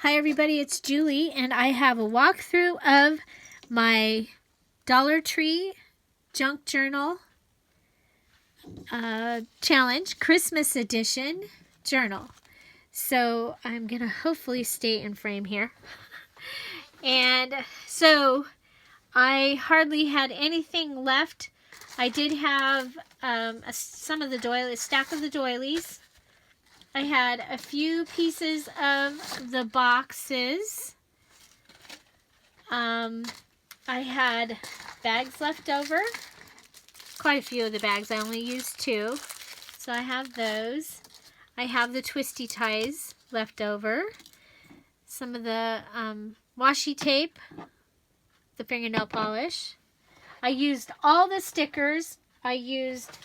Hi everybody, it's Julie, and I have a walkthrough of my Dollar Tree Junk Journal Challenge Christmas Edition Journal. So I'm going to hopefully stay in frame here. And so I hardly had anything left. I did have some of the doilies, stack of the doilies. I had a few pieces of the boxes. I had bags left over. Quite a few of the bags. I only used 2. So I have those. I have the twisty ties left over. Some of the washi tape. The fingernail polish. I used all the stickers. I used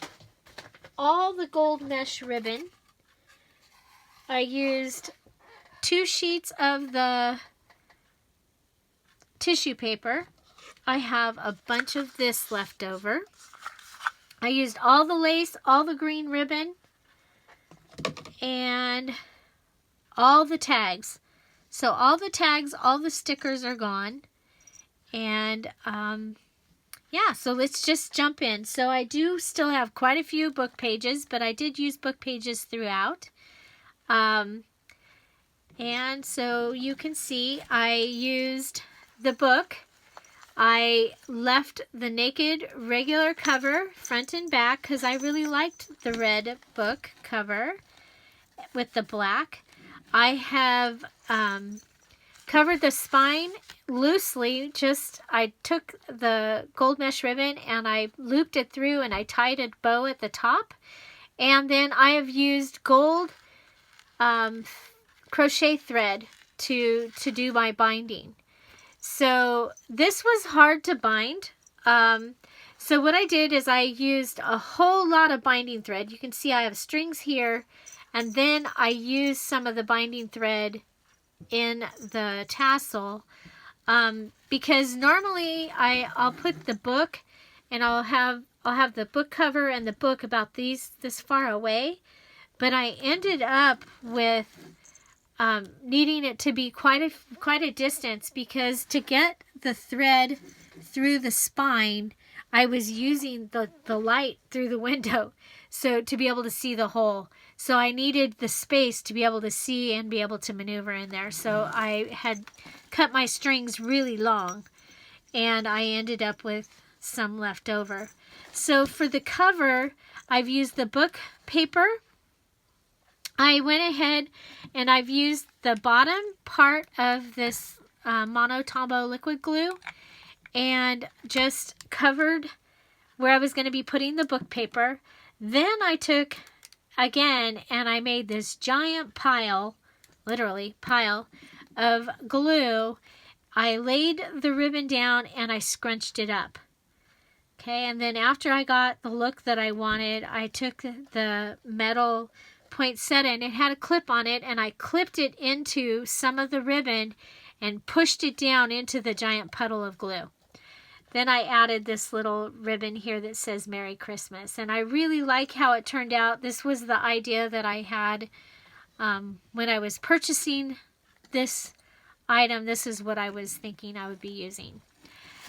all the gold mesh ribbon. I used 2 sheets of the tissue paper. I have a bunch of this left over. I used all the lace, all the green ribbon, and all the tags. So all the tags, all the stickers are gone. And yeah, so let's just jump in. So I do still have quite a few book pages, but I did use book pages throughout. And so you can see I used the book. I left the naked regular cover front and back because I really liked the red book cover with the black. I have covered the spine loosely. I took the gold mesh ribbon and I looped it through and I tied a bow at the top. And then I have used gold crochet thread to do my binding. So this was hard to bind. So what I did is I used a whole lot of binding thread. You can see I have strings here, and then I used some of the binding thread in the tassel because normally I'll put the book and I'll have the book cover and the book about this far away. But I ended up with needing it to be quite a distance because to get the thread through the spine, I was using the light through the window so to be able to see the hole. So I needed the space to be able to see and be able to maneuver in there. So I had cut my strings really long and I ended up with some left over. So for the cover, I've used the book paper. I went ahead and I've used the bottom part of this Mono Tombow liquid glue and just covered where I was going to be putting the book paper. Then I took again and I made this giant pile, literally pile, of glue. I laid the ribbon down and I scrunched it up. Okay, and then after I got the look that I wanted, I took the metal poinsettia and it had a clip on it and I clipped it into some of the ribbon and pushed it down into the giant puddle of glue. Then I added this little ribbon here that says Merry Christmas, and I really like how it turned out. This was the idea that I had when I was purchasing this item. This is what I was thinking I would be using.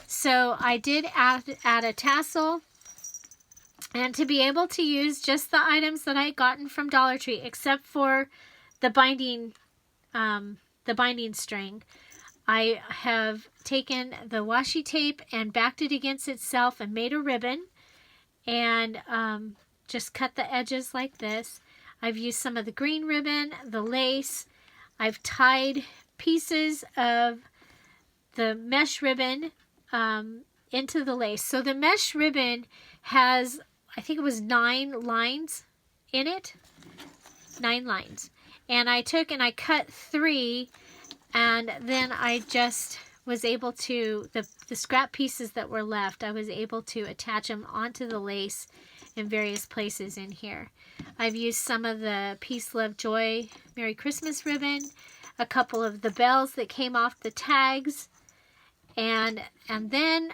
So I did add a tassel. And to be able to use just the items that I had gotten from Dollar Tree, except for the binding string, I have taken the washi tape and backed it against itself and made a ribbon and just cut the edges like this. I've used some of the green ribbon, the lace. I've tied pieces of the mesh ribbon into the lace. So the mesh ribbon has, I think it was 9 lines in it. 9 lines. And I took and I cut 3, and then I just was able to, the scrap pieces that were left, I was able to attach them onto the lace in various places in here. I've used some of the Peace, Love, Joy, Merry Christmas ribbon, a couple of the bells that came off the tags, and then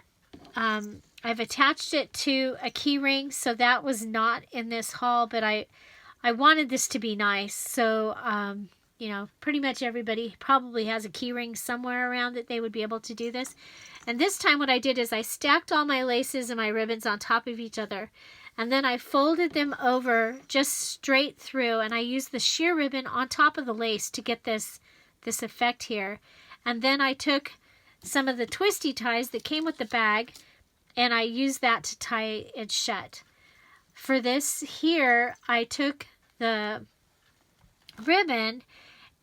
I've attached it to a key ring, so that was not in this haul, but I wanted this to be nice, so you know, pretty much everybody probably has a key ring somewhere around that they would be able to do this. And this time what I did is I stacked all my laces and my ribbons on top of each other. And then I folded them over just straight through, and I used the sheer ribbon on top of the lace to get this effect here. And then I took some of the twisty ties that came with the bag, and I used that to tie it shut. For this here, I took the ribbon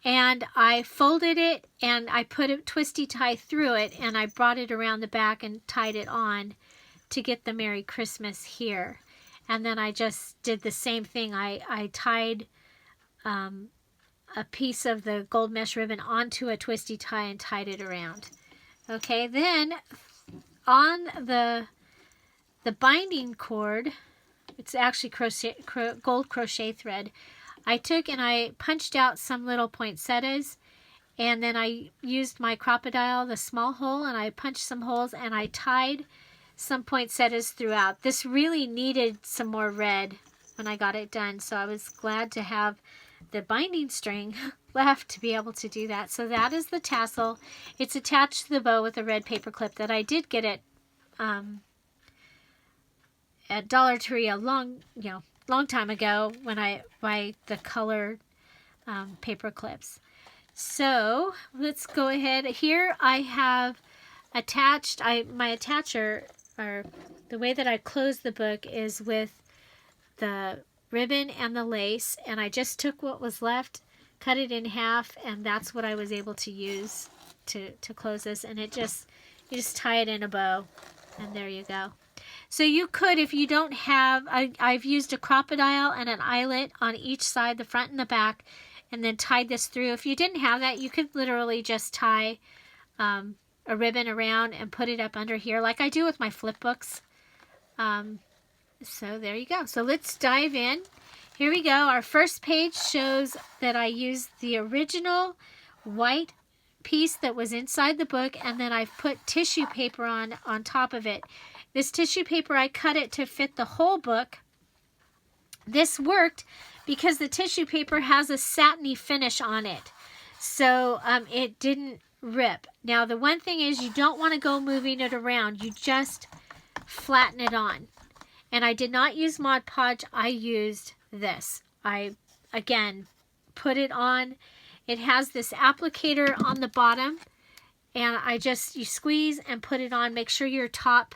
and I folded it and I put a twisty tie through it, and I brought it around the back and tied it on to get the Merry Christmas here. And then I just did the same thing. I tied a piece of the gold mesh ribbon onto a twisty tie and tied it around. Okay, then on the binding cord, it's actually gold crochet thread, I took and I punched out some little poinsettias, and then I used my crocodile, the small hole, and I punched some holes and I tied some poinsettias throughout. This really needed some more red when I got it done, so I was glad to have the binding string left to be able to do that. So that is the tassel. It's attached to the bow with a red paper clip that I did get at Dollar Tree a long time ago when I buy the colored paper clips. So let's go ahead. Here I have attached, my attacher, or the way that I close the book is with the ribbon and the lace, and I just took what was left, cut it in half, and that's what I was able to use to close this. And you just tie it in a bow, and there you go. So you could, if you don't have, I've used a crocodile and an eyelet on each side, the front and the back, and then tied this through. If you didn't have that, you could literally just tie a ribbon around and put it up under here like I do with my flip books. So there you go. So let's dive in. Here we go. Our first page shows that I used the original white piece that was inside the book, and then I've put tissue paper on top of it. This tissue paper, I cut it to fit the whole book. This worked because the tissue paper has a satiny finish on it, so it didn't rip. Now the one thing is, you don't want to go moving it around. You just flatten it on. And I did not use Mod Podge. I used this. I again put it on. It has this applicator on the bottom, and you squeeze and put it on. Make sure your top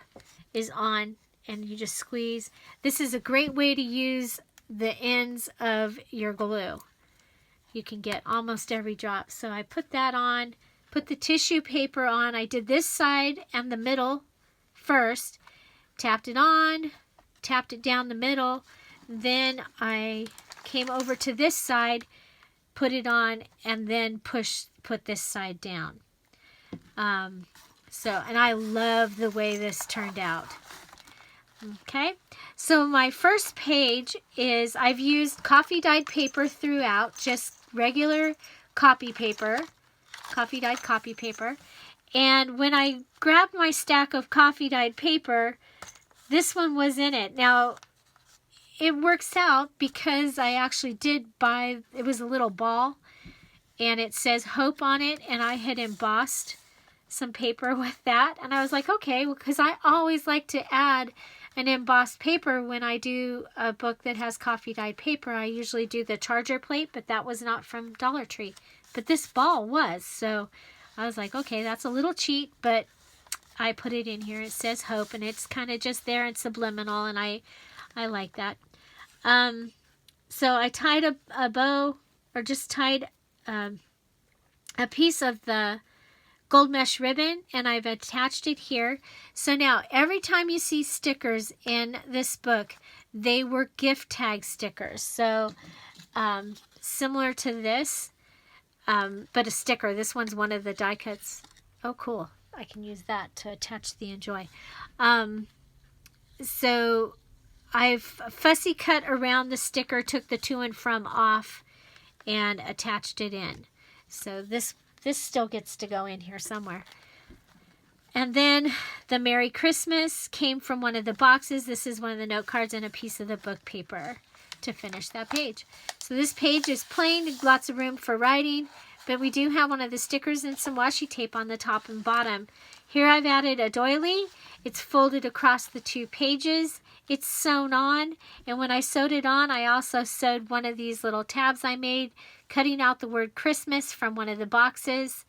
is on, and you just squeeze. This is a great way to use the ends of your glue. You can get almost every drop. So I put that on, put the tissue paper on. I did this side and the middle first, tapped it on, tapped it down the middle, then I came over to this side, put it on, and then put this side down. And I love the way this turned out. Okay, so my first page is, I've used coffee dyed paper throughout, just regular coffee dyed copy paper. And when I grabbed my stack of coffee dyed paper, this one was in it. Now, it works out because I actually did buy, it was a little ball, and it says Hope on it, and I had embossed some paper with that. And I was like, okay, well, because I always like to add an embossed paper when I do a book that has coffee dyed paper. I usually do the charger plate, but that was not from Dollar Tree. But this ball was, so I was like, okay, that's a little cheat, but I put it in here. It says Hope, and it's kind of just there and subliminal, and I like that. So I tied a bow, or just tied a piece of the gold mesh ribbon, and I've attached it here. So now every time you see stickers in this book, they were gift tag stickers. So similar to this, but a sticker. This one's one of the die cuts. Oh, cool. I can use that to attach the Enjoy. So I've fussy cut around the sticker, took the to and from off, and attached it in. So this still gets to go in here somewhere. And then the Merry Christmas came from one of the boxes. This is one of the note cards and a piece of the book paper. to finish that page. So this page is plain, lots of room for writing, but we do have one of the stickers and some washi tape on the top and bottom. Here I've added a doily. It's folded across the 2 pages. It's sewn on, and when I sewed it on, I also sewed one of these little tabs I made, cutting out the word Christmas from one of the boxes.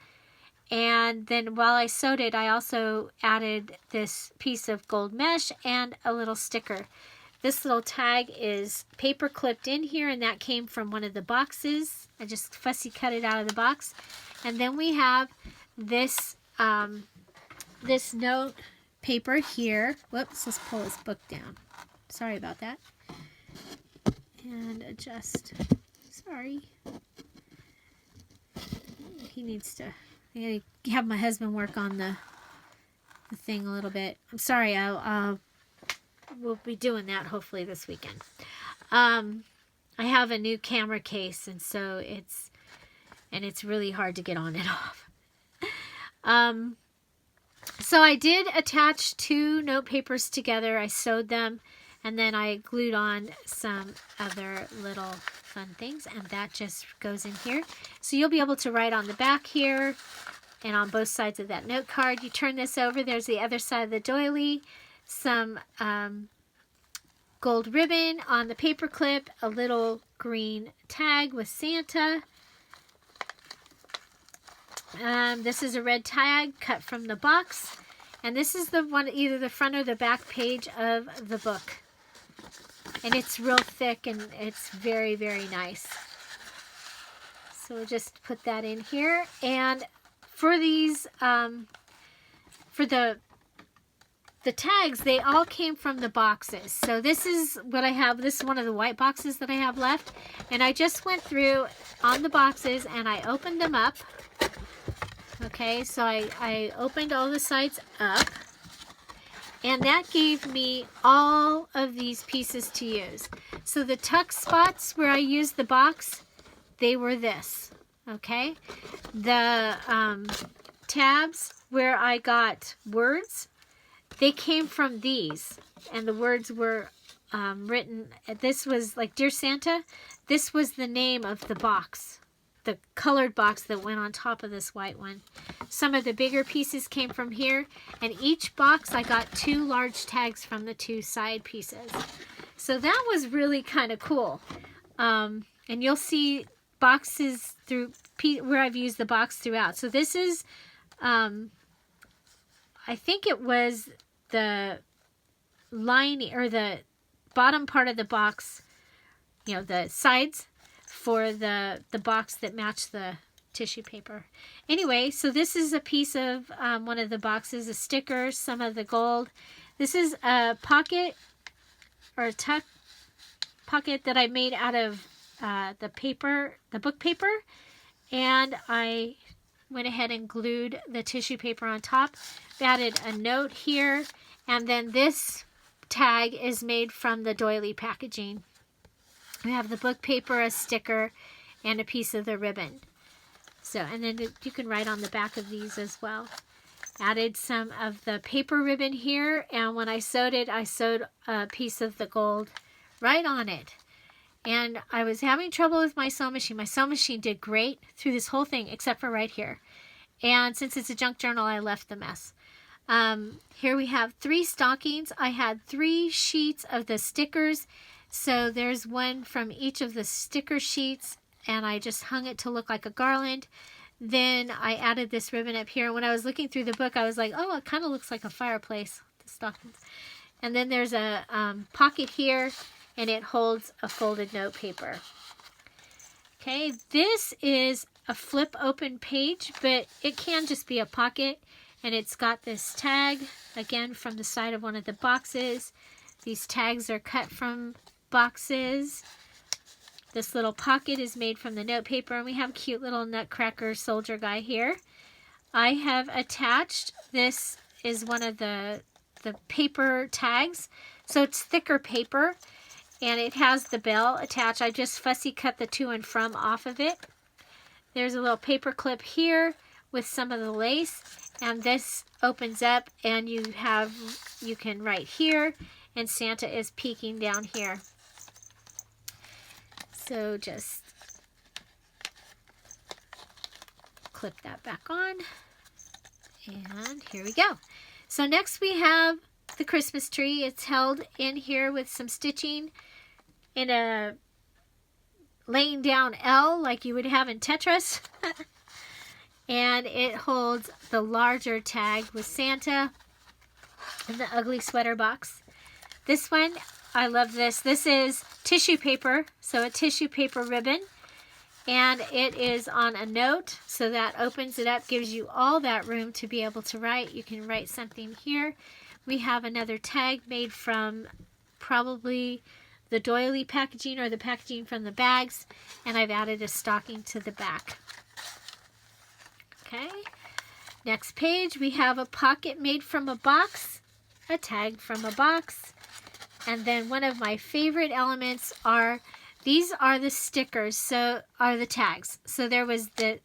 And then while I sewed it, I also added this piece of gold mesh and a little sticker. This little tag is paper clipped in here, and that came from one of the boxes. I just fussy cut it out of the box. And then we have this this note paper here. Whoops, let's pull this book down. Sorry about that. And adjust. Sorry. He needs to... I gotta have my husband work on the thing a little bit. I'm sorry. We'll be doing that hopefully this weekend. I have a new camera case, and so it's really hard to get on and off. So I did attach 2 note papers together. I sewed them, and then I glued on some other little fun things, and that just goes in here. So you'll be able to write on the back here and on both sides of that note card. You turn this over, there's the other side of the doily, some gold ribbon on the paper clip, a little green tag with Santa. This is a red tag cut from the box, and this is the one, either the front or the back page of the book. And it's real thick, and it's very, very nice. So we'll just put that in here. And for these, for the tags, they all came from the boxes. So this is what I have. This is one of the white boxes that I have left. And I just went through on the boxes, and I opened them up. Okay, so I opened all the sides up. And that gave me all of these pieces to use. So the tuck spots where I used the box, they were this, okay? The tabs where I got words, they came from these. And the words were written, this was like Dear Santa, this was the name of the box. The colored box that went on top of this white one. Some of the bigger pieces came from here, and each box I got 2 large tags from the 2 side pieces. So that was really kind of cool. And you'll see boxes through where I've used the box throughout. So this is, I think it was the lining, or the bottom part of the box, you know, the sides, for the box that matched the tissue paper. Anyway, so this is a piece of one of the boxes, a sticker, some of the gold. This is a pocket, or a tuck pocket that I made out of the paper, the book paper, and I went ahead and glued the tissue paper on top. Added a note here, and then this tag is made from the doily packaging. We have the book paper, a sticker, and a piece of the ribbon. So, and then you can write on the back of these as well. Added some of the paper ribbon here, and when I sewed it, I sewed a piece of the gold right on it. And I was having trouble with my sewing machine. My sewing machine did great through this whole thing, except for right here. And since it's a junk journal, I left the mess. Here we have 3 stockings. I had 3 sheets of the stickers. So there's one from each of the sticker sheets, and I just hung it to look like a garland. Then I added this ribbon up here. When I was looking through the book, I was like, oh, it kind of looks like a fireplace, the stockings. And then there's a pocket here, and it holds a folded note paper. Okay, this is a flip open page, but it can just be a pocket. And it's got this tag, again, from the side of one of the boxes. These tags are cut from boxes. This little pocket is made from the note paper, and we have a cute little nutcracker soldier guy here. I have attached, this is one of the paper tags, so it's thicker paper, and it has the bell attached. I just fussy cut the to and from off of it. There's a little paper clip here with some of the lace, and this opens up, and you can write here, and Santa is peeking down here. So just clip that back on. And here we go. So next we have the Christmas tree. It's held in here with some stitching in a laying down L like you would have in Tetris. And it holds the larger tag with Santa and the ugly sweater box. This one, I love this. This is tissue paper, so a tissue paper ribbon. And it is on a note, so that opens it up, gives you all that room to be able to write. You can write something here. We have another tag made from probably the doily packaging or the packaging from the bags, and I've added a stocking to the back. Okay, next page we have a pocket made from a box, a tag from a box, and then one of my favorite elements are these are the stickers, so are the tags. So there was the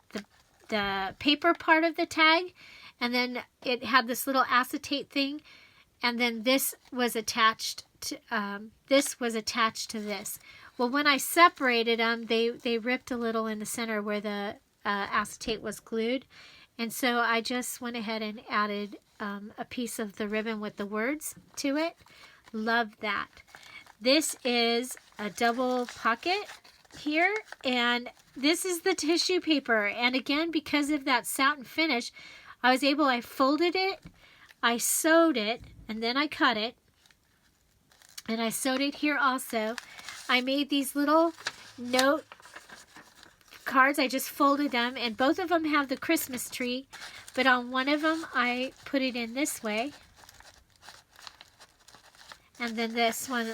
paper part of the tag, and then it had this little acetate thing, and then this was attached to this. Well, when I separated them, they ripped a little in the center where the acetate was glued, and so I just went ahead and added a piece of the ribbon with the words to it. Love that. This is a double pocket here, and this is the tissue paper, and again, because of that satin finish, I folded it, I sewed it, and then I cut it, and I sewed it here also. I made these little note cards. I just folded them, and both of them have the Christmas tree, but on one of them I put it in this way, and then this one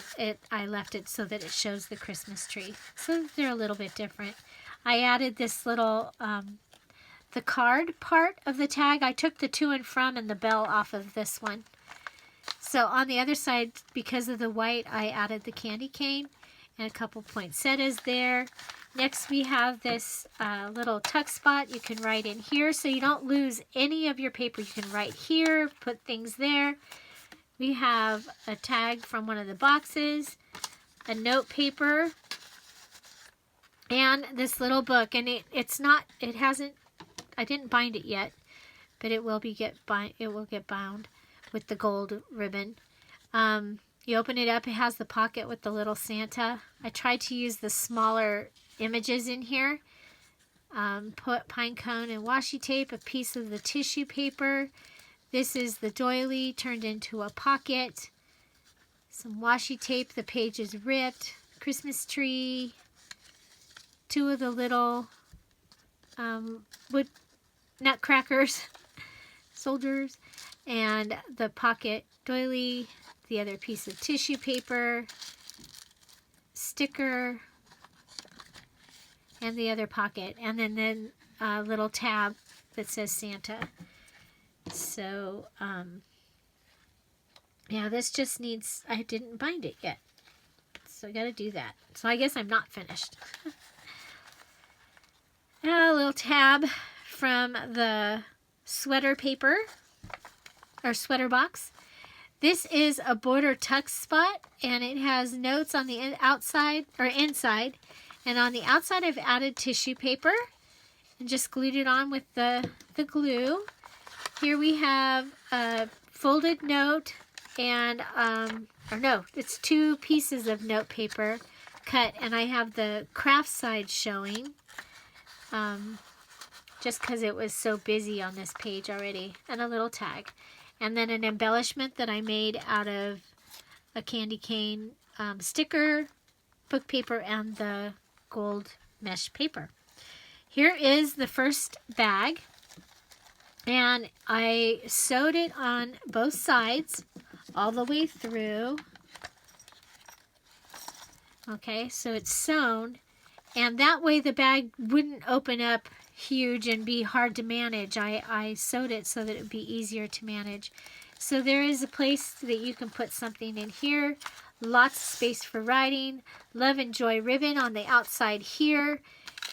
I left it so that it shows the Christmas tree. So they're a little bit different. I added this little the card part of the tag. I took the to and from and the bell off of this one. So on the other side, because of the white, I added the candy cane and a couple poinsettias there. Next we have this little tuck spot you can write in here so you don't lose any of your paper. You can write here, put things there. We have a tag from one of the boxes, a note paper, and this little book. And I didn't bind it yet, but it will get bound with the gold ribbon. You open it up, it has the pocket with the little Santa. I tried to use the smaller images in here. Put pine cone and washi tape, a piece of the tissue paper. This is the doily turned into a pocket. Some washi tape, the page is ripped. Christmas tree. Two of the little wood nutcrackers, soldiers, and the pocket doily, the other piece of tissue paper, sticker, and the other pocket, and then a little tab that says Santa. So, yeah, this just needs, I didn't bind it yet, so I gotta do that. So I guess I'm not finished. A little tab from the sweater paper, or sweater box. This is a border tuck spot, and it has notes on the outside, or inside, and on the outside I've added tissue paper, and just glued it on with the glue. Here we have a folded note and, it's two pieces of note paper cut, and I have the craft side showing, just because it was so busy on this page already, and a little tag. And then an embellishment that I made out of a candy cane sticker, book paper, and the gold mesh paper. Here is the first bag. And I sewed it on both sides all the way through. Okay, so it's sewn, and that way the bag wouldn't open up huge and be hard to manage. I sewed it so that it would be easier to manage. So there is a place that you can put something in here. Lots of space for writing. Love and Joy ribbon on the outside here.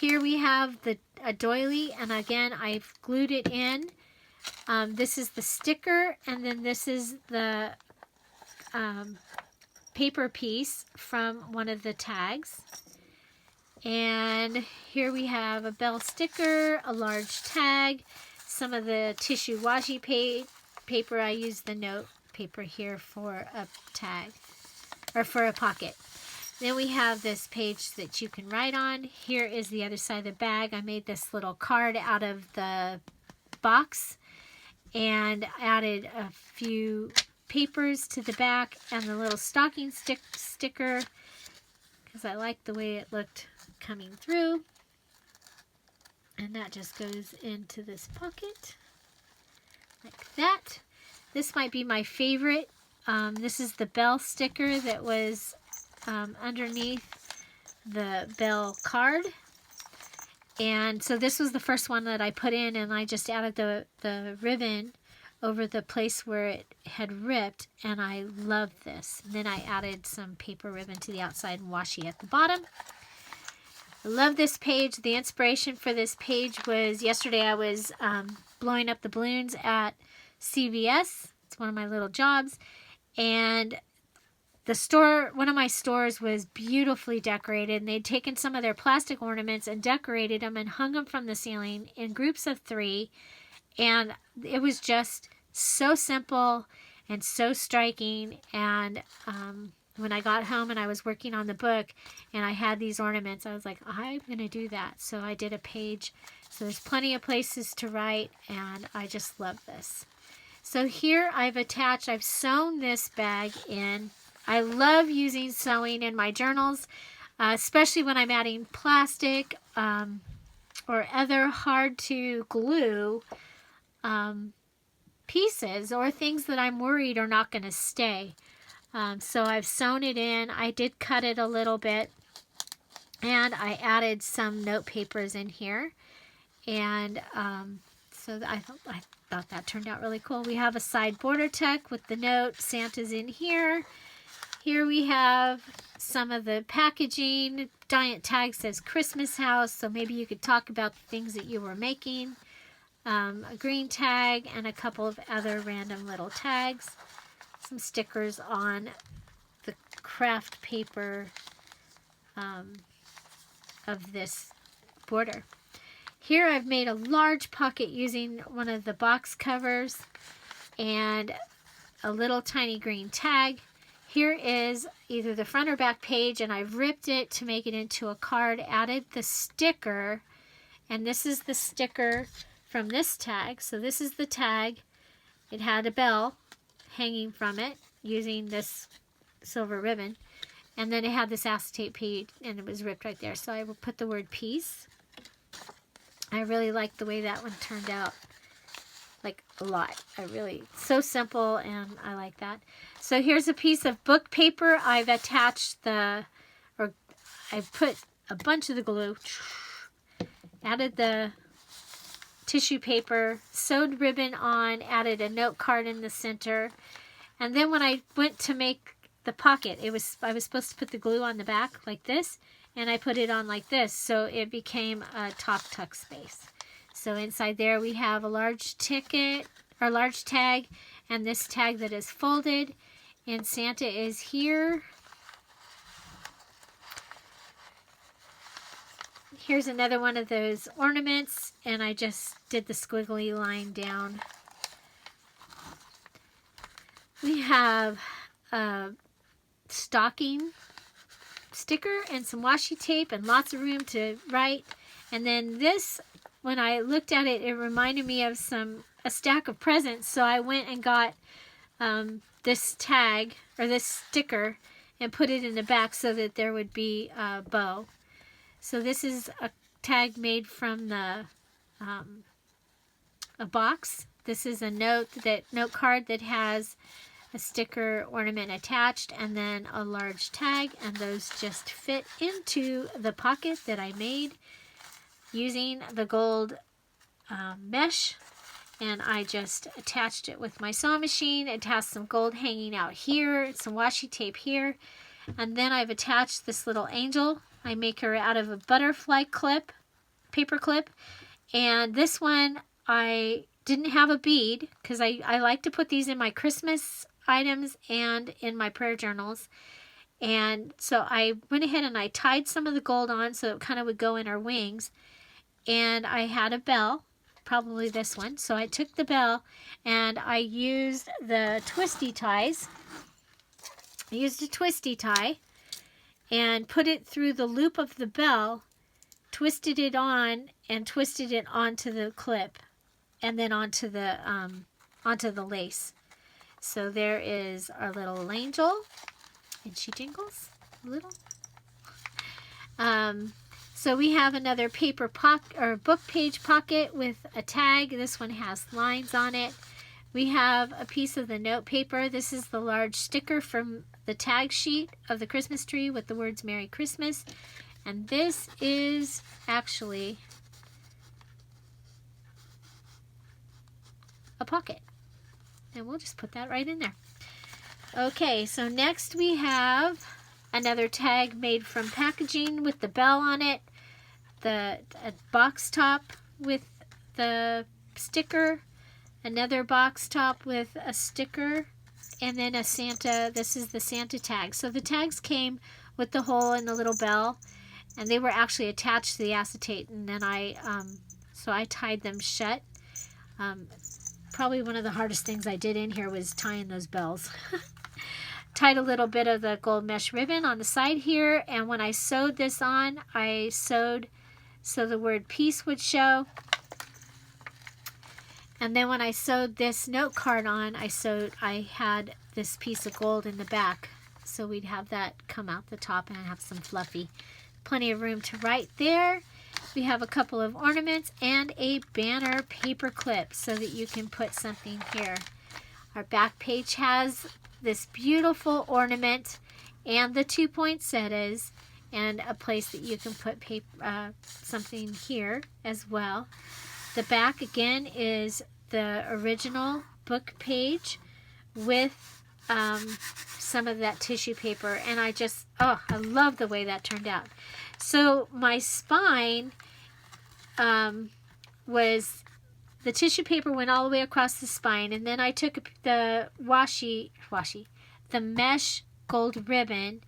Here we have a doily, and again I've glued it in. This is the sticker, and then this is the paper piece from one of the tags. And here we have a bell sticker, a large tag, some of the tissue washi paper. I use the note paper here for a tag, or for a pocket. Then we have this page that you can write on. Here is the other side of the bag. I made this little card out of the box and added a few papers to the back and the little stocking sticker because I like the way it looked coming through. And that just goes into this pocket like that. This might be my favorite. This is the bell sticker that was underneath the bell card. And so this was the first one that I put in, and I just added the ribbon over the place where it had ripped, and I love this. And then I added some paper ribbon to the outside and washi at the bottom. I love this page. The inspiration for this page was yesterday I was blowing up the balloons at CVS. It's one of my little jobs. And the store, one of my stores was beautifully decorated, and they'd taken some of their plastic ornaments and decorated them and hung them from the ceiling in groups of 3. And it was just so simple and so striking. And when I got home and I was working on the book and I had these ornaments, I was like, I'm going to do that. So I did a page. So there's plenty of places to write, and I just love this. So here I've sewn this bag in. I love using sewing in my journals, especially when I'm adding plastic or other hard to glue pieces or things that I'm worried are not going to stay. So I've sewn it in. I did cut it a little bit, and I added some note papers in here. And so I thought that turned out really cool. We have a side border tuck with the note, Santa's in here. Here we have some of the packaging. Giant tag says Christmas house, so maybe you could talk about the things that you were making. A green tag and a couple of other random little tags. Some stickers on the craft paper of this border. Here I've made a large pocket using one of the box covers and a little tiny green tag. Here is either the front or back page, and I've ripped it to make it into a card, added the sticker, and this is the sticker from this tag. So this is the tag. It had a bell hanging from it using this silver ribbon, and then it had this acetate page, and it was ripped right there. So I will put the word peace. I really like the way that one turned out, like a lot. So simple, and I like that. So here's a piece of book paper. I've attached I put a bunch of the glue, added the tissue paper, sewed ribbon on, added a note card in the center. And then when I went to make the pocket, I was supposed to put the glue on the back like this, and I put it on like this, so it became a top tuck space. So inside there we have a large tag, and this tag that is folded, and Santa is here. Here's another one of those ornaments, and I just did the squiggly line down. We have a stocking sticker and some washi tape and lots of room to write. And then this, when I looked at it, it reminded me of a stack of presents. So I went and got this tag or this sticker and put it in the back so that there would be a bow. So this is a tag made from a box. This is a note card that has a sticker ornament attached and then a large tag, and those just fit into the pocket that I made using the gold mesh, and I just attached it with my sewing machine. It has some gold hanging out here, some washi tape here, and then I've attached this little angel. I make her out of a butterfly paper clip, and this one I didn't have a bead because I like to put these in my Christmas items and in my prayer journals. And so I went ahead and I tied some of the gold on so it kind of would go in her wings. And I had a bell, probably this one. So I took the bell and I used the twisty ties. I used a twisty tie and put it through the loop of the bell, twisted it on, and twisted it onto the clip, and then onto the lace. So there is our little angel, and she jingles a little. So we have another paper book page pocket with a tag. This one has lines on it. We have a piece of the note paper. This is the large sticker from the tag sheet of the Christmas tree with the words Merry Christmas. And this is actually a pocket. And we'll just put that right in there. Okay, so next we have another tag made from packaging with the bell on it. A box top with the sticker. Another box top with a sticker. And then a Santa. This is the Santa tag. So the tags came with the hole and the little bell. And they were actually attached to the acetate. And then I tied them shut. Probably one of the hardest things I did in here was tying those bells. Tied a little bit of the gold mesh ribbon on the side here. And when I sewed this on, I sewed so the word peace would show. And then when I sewed this note card on, I had this piece of gold in the back. So we'd have that come out the top and have some fluffy. Plenty of room to write there. We have a couple of ornaments and a banner paper clip so that you can put something here. Our back page has this beautiful ornament and the 2 poinsettias and a place that you can put paper, something here as well. The back again is the original book page with some of that tissue paper, and I love the way that turned out. So my spine was, the tissue paper went all the way across the spine, and then I took the the mesh gold ribbon.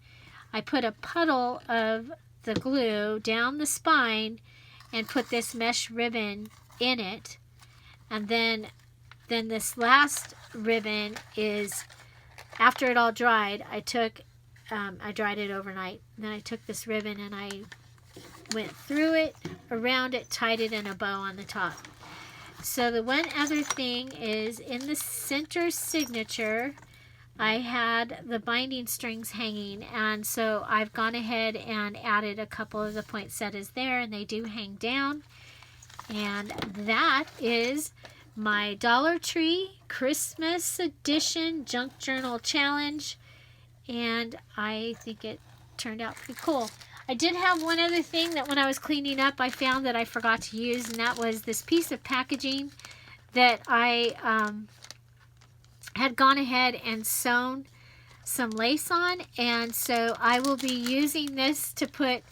I put a puddle of the glue down the spine and put this mesh ribbon in it. And then this last ribbon is, after it all dried, I dried it overnight. And then I took this ribbon and I went through it, around it, tied it in a bow on the top. So the one other thing is in the center signature, I had the binding strings hanging, and so I've gone ahead and added a couple of the poinsettias there, and they do hang down. And that is my Dollar Tree Christmas Edition Junk Journal Challenge, and I think it turned out pretty cool. I did have one other thing that when I was cleaning up I found that I forgot to use, and that was this piece of packaging that I had gone ahead and sewn some lace on, and so I will be using this to put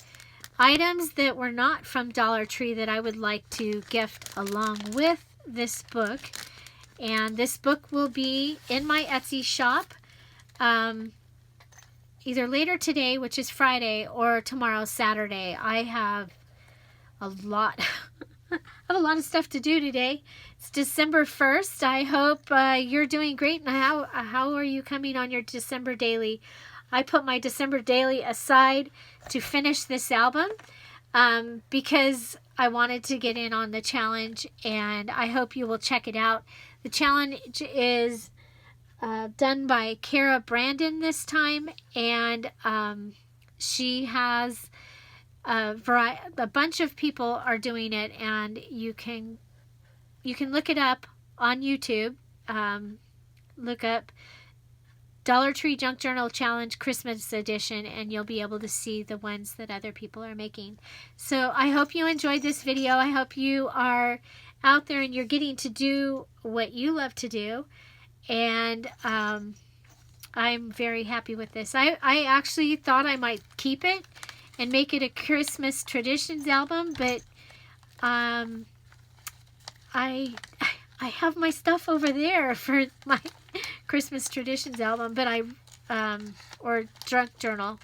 items that were not from Dollar Tree that I would like to gift along with this book. And this book will be in my Etsy shop either later today, which is Friday, or tomorrow, Saturday. I have a lot of stuff to do today. It's December 1st. I hope you're doing great. And how are you coming on your December daily? I put my December daily aside to finish this album because I wanted to get in on the challenge, and I hope you will check it out. The challenge is done by Cara Brandon this time, and she has a bunch of people are doing it, and you can look it up on YouTube. Look up Dollar Tree Junk Journal Challenge Christmas Edition, and you'll be able to see the ones that other people are making. So I hope you enjoyed this video. I hope you are out there and you're getting to do what you love to do. And I'm very happy with this. I actually thought I might keep it and make it a Christmas traditions album, but I have my stuff over there for my Christmas traditions album, but I or drunk journal.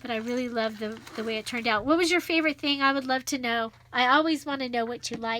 But I really love the way it turned out. What was your favorite thing? I would love to know. I always want to know what you like.